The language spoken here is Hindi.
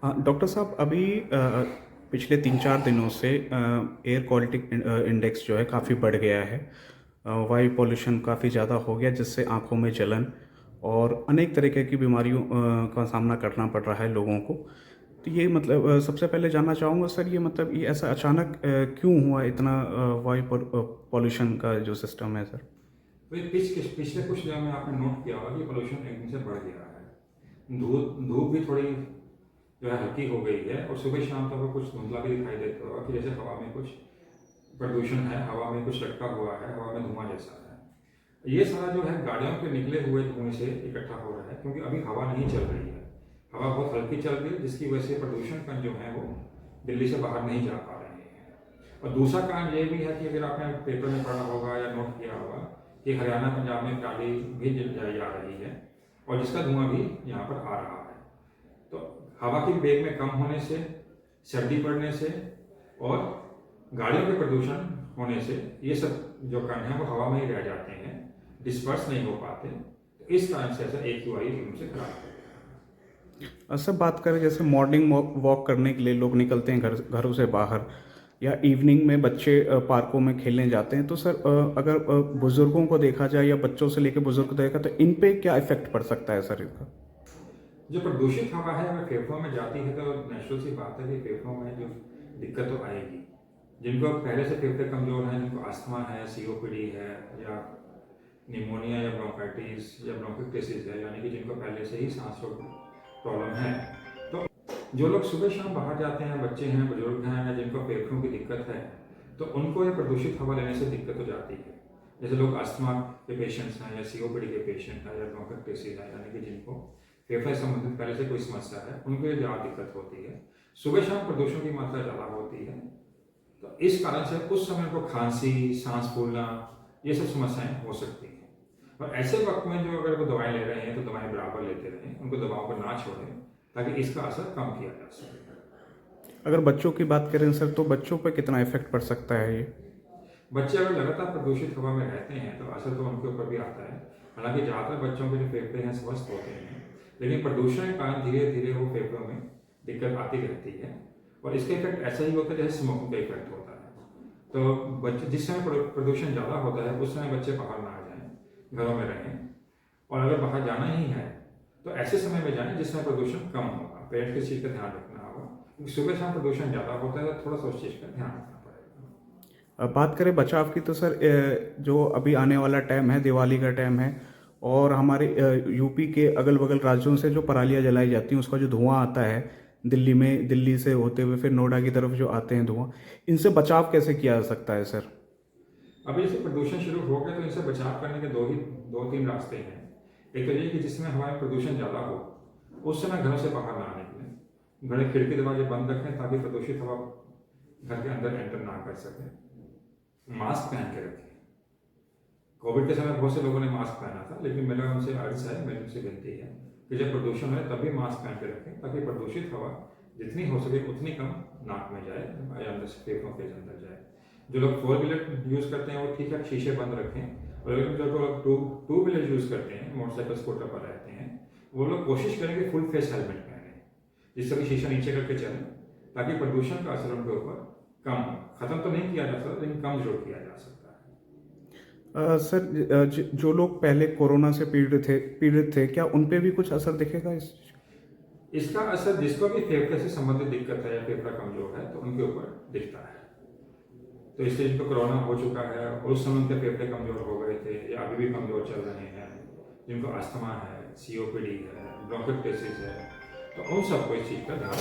डॉक्टर साहब अभी पिछले 3-4 दिनों से एयर क्वालिटी इंडेक्स जो है काफ़ी बढ़ गया है। वायु पॉल्यूशन काफ़ी ज़्यादा हो गया जिससे आँखों में जलन और अनेक तरीके की बीमारियों का सामना करना पड़ रहा है लोगों को। तो ये मतलब सबसे पहले जानना चाहूँगा सर, ये मतलब ये ऐसा अचानक क्यों हुआ इतना पॉल्यूशन का जो सिस्टम है सर? वही पिछले कुछ दिनों में आपने नोट किया होगा कि पोल्यूशन एकदम से बढ़ गया है। धूप धूप भी थोड़ी जो है हल्की हो गई है और सुबह शाम तक कुछ धुंधला भी दिखाई देता होगा कि जैसे हवा में कुछ प्रदूषण है, हवा में कुछ लटका हुआ है, हवा में धुआं जैसा है। ये सारा जो है गाड़ियों के निकले हुए धुएं से इकट्ठा हो रहा है, क्योंकि अभी हवा नहीं चल रही है। हवा बहुत हल्की चल रही है, जिसकी वजह से प्रदूषण कण जो है वो दिल्ली से बाहर नहीं जा पा रहे हैं। और दूसरा कारण ये भी है कि अगर आपने पेपर में पढ़ा होगा या नोट किया होगा कि हरियाणा पंजाब में पराली भी जलाई जा रही है और जिसका धुआं भी यहाँ पर आ रहा है। तो हवा की वेग में कम होने से, सर्दी पड़ने से और गाड़ियों के प्रदूषण होने से ये सब जो कण हैं वो हवा में ही रह जाते हैं, डिस्पर्स नहीं हो पाते। तो इस कारण से ऐसा AQI एकदम से खराब हो गया। सर बात करें जैसे मॉर्निंग वॉक करने के लिए लोग निकलते हैं घरों से बाहर, या इवनिंग में बच्चे पार्कों में खेलने जाते हैं, तो सर अगर बुज़ुर्गों को देखा जाए या बच्चों से लेकर बुज़ुर्ग को देखा तो इन पे क्या इफ़ेक्ट पड़ सकता है सर इसका? जो प्रदूषित हवा है अगर फेफड़ों में जाती है तो नेचुरल सी बात है कि फेफड़ों में जो दिक्कत तो आएगी। जिनको पहले से फेफड़े कमजोर हैं, जिनको अस्थमा है, COPD है या निमोनिया या ब्रोंकाइटिस या ब्रोंकिटिस है, यानी कि जिनको पहले से ही सांस रोग प्रॉब्लम है, तो जो लोग सुबह शाम बाहर जाते हैं, बच्चे हैं, बुजुर्ग हैं या जिनको फेफड़ों की दिक्कत है, तो उनको ये प्रदूषित हवा लेने से दिक्कत हो जाती है। जैसे लोग अस्थमा के पेशेंट्स हैं या COPD के पेशेंट हैं या ब्रोंकाइटिस है, यानी कि जिनको फेफड़े संबंधित पहले से कोई समस्या है, उनको ये ज़्यादा दिक्कत होती है। सुबह शाम प्रदूषण की मात्रा ज़्यादा होती है, तो इस कारण से उस समय को खांसी, सांस फूलना, ये सब समस्याएं हो सकती हैं। और ऐसे वक्त में जो अगर वो दवाएं ले रहे हैं तो दवाएं बराबर लेते रहें, उनको दवाओं को ना छोड़ें ताकि इसका असर कम किया जा सके। अगर बच्चों की बात करें सर, तो बच्चों पर कितना इफ़ेक्ट पड़ सकता है ये? बच्चे अगर लगातार प्रदूषित हवा में रहते हैं तो असर तो उनके ऊपर भी आता है। हालांकि ज़्यादातर बच्चों के जो फेफड़े हैं स्वस्थ होते हैं, लेकिन प्रदूषण के कारण धीरे धीरे वो फेफड़ों में दिक्कत आती रहती है। और इसका इफेक्ट ऐसा ही होता है जैसे स्मोकिंग का इफेक्ट होता है। तो बच्चे जिस समय प्रदूषण ज़्यादा होता है उस समय बच्चे बाहर ना आ जाएं, घरों में रहें। और अगर बाहर जाना ही है तो ऐसे समय में जाएं जिस समय प्रदूषण कम होगा। पेरेंट्स को इस चीज़ का ध्यान रखना होगा, क्योंकि सुबह शाम प्रदूषण ज़्यादा होता है तो थोड़ा सा उस चीज़ का ध्यान रखना पड़ेगा। अब बात करें बचाव की, तो सर जो अभी आने वाला टाइम है, दिवाली का टाइम है, और हमारे यूपी के अगल बगल राज्यों से जो परालियाँ जलाई जाती हैं उसका जो धुआं आता है दिल्ली में, दिल्ली से होते हुए फिर नोएडा की तरफ जो आते हैं धुआं, इनसे बचाव कैसे किया जा सकता है सर? अभी जैसे प्रदूषण शुरू हो गया तो इनसे बचाव करने के दो तीन रास्ते हैं। एक तो ये कि जिसमें हवा में प्रदूषण ज़्यादा हो उस समय घरों से बाहर ना निकलें, घर खिड़की दरवाजे बंद रखें ताकि प्रदूषित हवा घर के अंदर एंटर ना कर सके। मास्क पहन के रखें। कोविड के समय बहुत से लोगों ने मास्क पहना था, लेकिन मेरा उनसे अर्ज है, मेरी उनसे विनती है कि जब प्रदूषण है तभी मास्क पहन के रखें ताकि प्रदूषित हवा जितनी हो सके उतनी कम नाक में जाए या अंदर से फेफड़ों के अंदर जाए। जो लोग 4 व्हीलर यूज़ करते हैं वो ठीक है, शीशे बंद रखें। और जो लोग टू व्हीलर यूज़ करते हैं, मोटरसाइकिल स्कूटर पर रहते हैं, वो लोग कोशिश करें कि फुल फेस हेलमेट पहने, जिससे कि शीशा नीचे करके चलें ताकि प्रदूषण का असर उनके ऊपर कम हो। खत्म तो नहीं किया जा सकता, लेकिन कम जरूर किया जा सकता है। सर जो लोग पहले कोरोना से पीड़ित थे, क्या उन पे भी कुछ असर दिखेगा इस? इसका असर जिसको भी फेफड़े से संबंधित दिक्कत है या फेफड़ा कमजोर है तो उनके ऊपर दिखता है। तो इसलिए जिनको कोरोना हो चुका है उस समय उनके फेफड़े कमजोर हो गए थे या अभी भी कमजोर चल रहे हैं, जिनको अस्थमा है, COPD है, ब्रोंकाइटिस है, तो उन सबको इस चीज़ का ध्यान